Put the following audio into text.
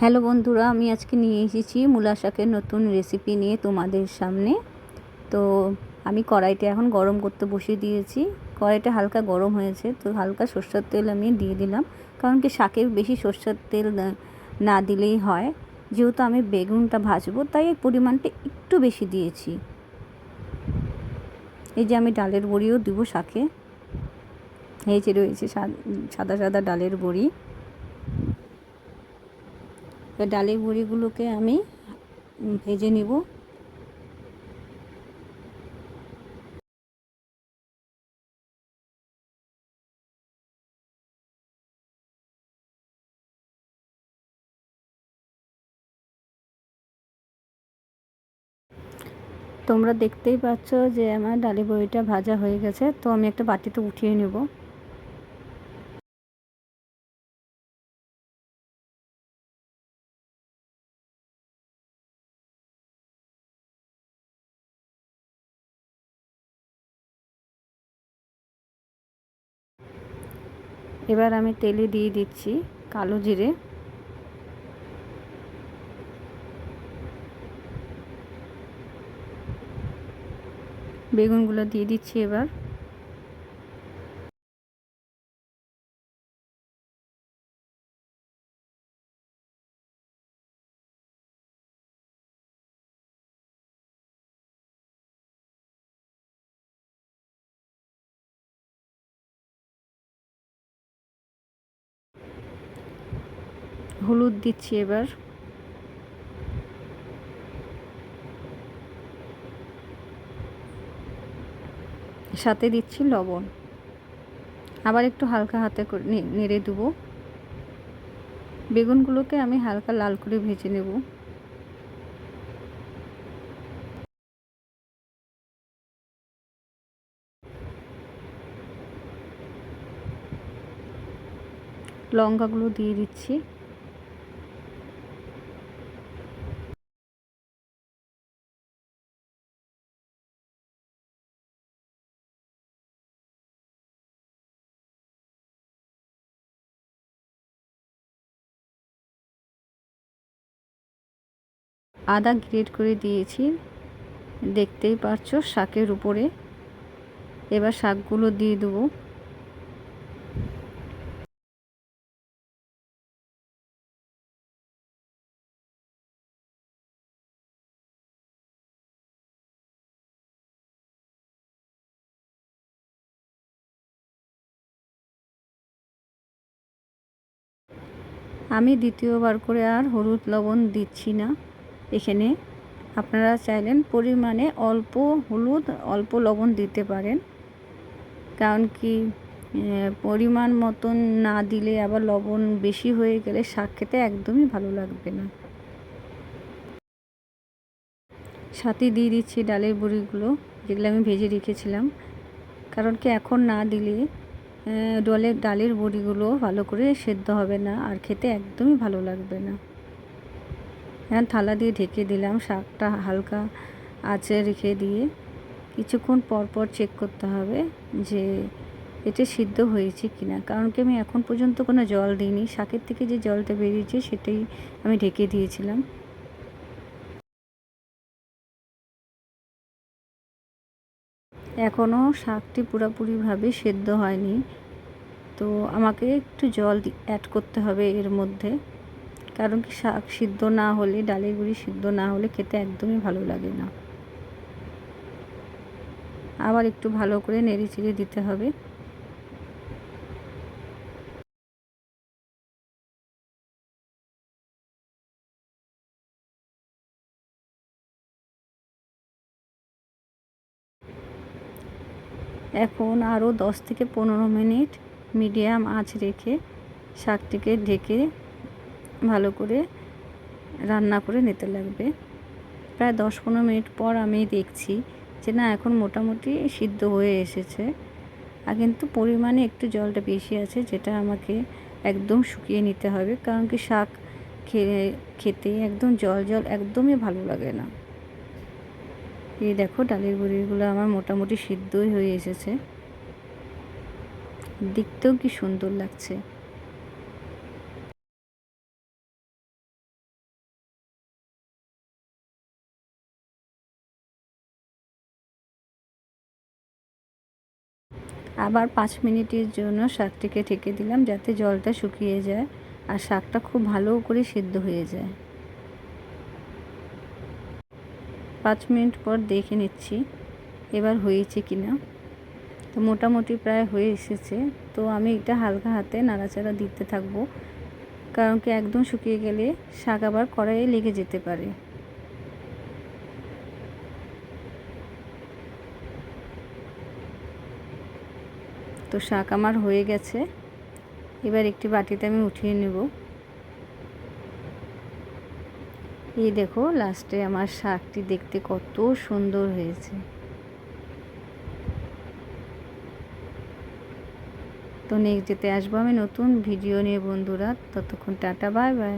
Hello বন্ধুরা, আমি আজকে নিয়ে এসেছি মূলা শাকের নতুন রেসিপি নিয়ে তোমাদের সামনে। তো আমি কড়াইতে এখন গরম করতে বসিয়ে দিয়েছি। কড়াইটা হালকা গরম হয়েছে, তো হালকা সরষের তেল আমি দিয়ে দিলাম, কারণ কি শাকে বেশি সরষের তেল না দিলেই হয়। যেহেতু আমি বেগুনটা ভাজবো, তাই এই পরিমাণটা একটু বেশি দিয়েছি। এই যে আমি ডালের বড়িও দিব শাকে, এই যে রয়েছে সাদা সাদা ডালের বড়ি। ডালের বড়িগুলোকে আমি ভেজে নিব। তোমরা দেখতেই পাচ্ছ যে আমার ডালের বড়িটা ভাজা হয়ে গেছে, তো আমি একটা বাটিতে উঠিয়ে নেব। এবার আমি তেলে দিয়ে দিচ্ছি কালো জিরে, বেগুনগুলো দিয়ে দিচ্ছি। এবার হলুদ দিচ্ছি। এবার সাথে দিচ্ছি লবণ। আবার একটু হালকা হাতে করে নেড়ে দেবো। বেগুনগুলোকে আমি হালকা লাল করে ভেজে নেব। লঙ্কাগুলো দিয়ে দিচ্ছি। আদা গ্রেট করে দিয়েছি, দেখতেই পাচ্ছ শাকের উপরে। এবার শাকগুলো দিয়ে দেবো। আমি দ্বিতীয়বার করে আর হলুদ লবণ দিচ্ছি না এখানে। আপনারা চাইলেন পরিমাণে অল্প হলুদ অল্প লবণ দিতে পারেন, কারণ কি পরিমাণ মতন না দিলে আবার লবণ বেশি হয়ে গেলে শাক খেতে একদমই ভালো লাগবে না। সাথে দিয়ে দিচ্ছি ডালের বড়িগুলো, যেগুলো আমি ভেজে রেখেছিলাম। কারণ কি এখন না দিলে ডালের বড়িগুলো ভালো করে সেদ্ধ হবে না, আর খেতে একদমই ভালো লাগবে না। এখন থালা দিয়ে ঢেকে দিলাম। শাকটা হালকা আঁচে রেখে দিয়ে কিছুক্ষণ পর পর চেক করতে হবে যে এটা সিদ্ধ হয়েছে কিনা, কারণ কি আমি এখন পর্যন্ত কোনো জল দিইনি। শাকের থেকে যে জলটা বেরিয়েছে সেটাই আমি ঢেকে দিয়েছিলাম। এখনও শাকটি পুরোপুরিভাবে সেদ্ধ হয়নি, তো আমাকে একটু জল অ্যাড করতে হবে এর মধ্যে। কারণ কি শাক সিদ্ধ না হলে, ডালের বড়ি সিদ্ধ না হলে খেতে একদমই ভালো লাগে না। আবার একটু ভালো করে নেড়ে চেড়ে দিতে হবে। এখন আরও 10 থেকে 15 মিনিট মিডিয়াম আঁচ রেখে শাকটিকে ঢেকে ভালো করে রান্না করে নিতে লাগবে। প্রায় 10-15 মিনিট পর আমি দেখছি যে না, এখন মোটামুটি সিদ্ধ হয়ে এসেছে। আর কিন্তু পরিমাণে একটু জলটা বেশি আছে, যেটা আমাকে একদম শুকিয়ে নিতে হবে, কারণ কি শাক খেতে একদম জল জল একদমই ভালো লাগে না। এই দেখো ডালের বড়িগুলো আমার মোটামুটি সিদ্ধই হয়ে এসেছে, দেখতেও কি সুন্দর লাগছে। আবার 5 মিনিটের জন্য শাকটিকে ঢেকে দিলাম, যাতে জলটা শুকিয়ে যায় আর শাকটা খুব ভালো করে সিদ্ধ হয়ে যায়। 5 মিনিট পর দেখে নিচ্ছি এবার হয়েছে কিনা। তো মোটামুটি প্রায় হয়ে এসেছে। তো আমি এটা হালকা হাতে নাড়াচাড়া দিতে থাকবো, কারণ কি একদম শুকিয়ে গেলে শাক আবার কড়াইয়ে লেগে যেতে পারে। তো শাক আমার হয়ে গেছে, এবার একটি বাটিতে আমি উঠিয়ে নেব। এই দেখো লাস্টে আমার শাকটি দেখতে কত সুন্দর হয়েছে। তো নেক্সট ডেতে আসবো আমি নতুন ভিডিও নিয়ে বন্ধুরা। ততক্ষণ টাটা, বাই বাই।